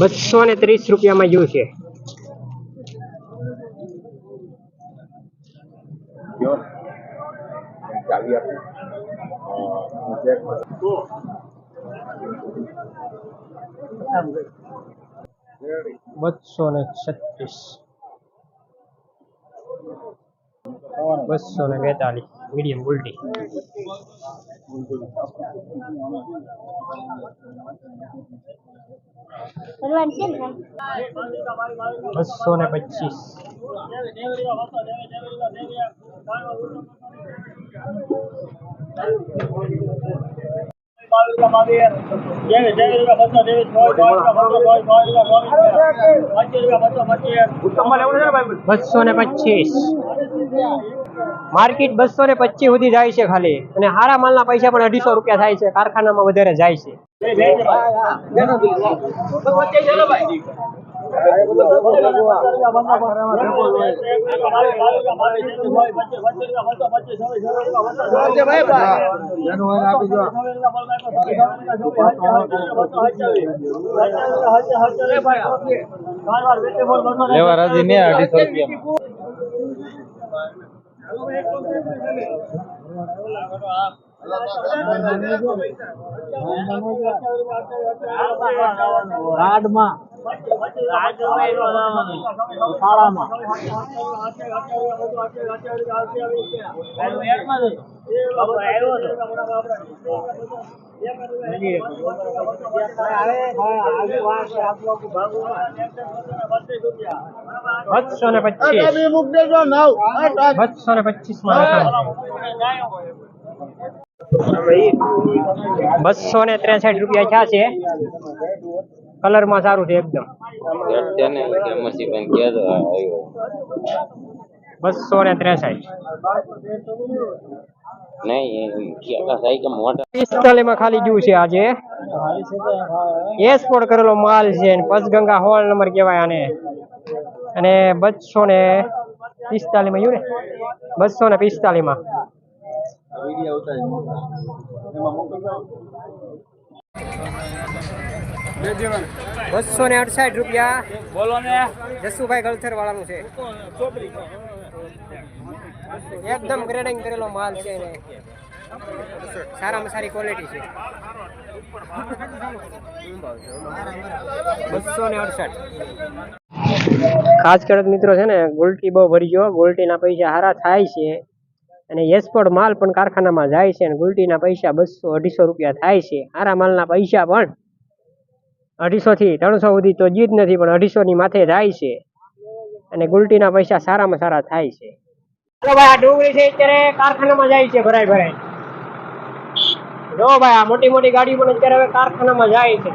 ₹230 માં ગયું છે। ચાવી આપી 236 242 મીડિયમ ઉલટી। ₹225 225 માર્કેટ 225 સુધી જાય છે ખાલી, અને હારા માલના પૈસા પણ ₹250 થાય છે। કારખાનામાં વધારે જાય છે। લેવા રાજી ને ₹250 કાર્ડમાં ₹263 થયા છે। કલર માં સારું છે એકદમ। 263 માં ખાલી ગયું છે આજે। એક્સપોર્ટ કરેલો માલ છે, પંચગંગા 16 નંબર કહેવાય આને। અને 245 માં ગયું ને, 245 માં। ₹268 બોલો ને, જસુભાઈ ગલથર વાળાનું છે। એકદમ ગ્રેડિંગ કરેલો માલ છે ને સારામાં સારી ક્વોલિટી છે। 268 ખાસ ખેડૂત મિત્રો છે ને, ગોલ્ટી બહુ ભરી ગયો। ગોલ્ટીના પૈસા સારા થાય છે, અને એક્સપોર્ટ માલ પણ કારખાનામાં જાય છે, અને ગોલ્ટીના પૈસા ₹200-250 થાય છે। સારા માલના પૈસા પણ 250 થી 300 સુધી તો જ નથી, પણ 250 ની માથે જાય છે, અને ગુલટીના પૈસા સારામાં સારા થાય છે। જો ભાઈ આ ડુંગળી છે અત્યારે કારખાનામાં જાય છે ભરાઈ ભરાઈ। જો ભાઈ આ મોટી મોટી ગાડી પણ અત્યારે હવે કારખાનામાં જાય છે।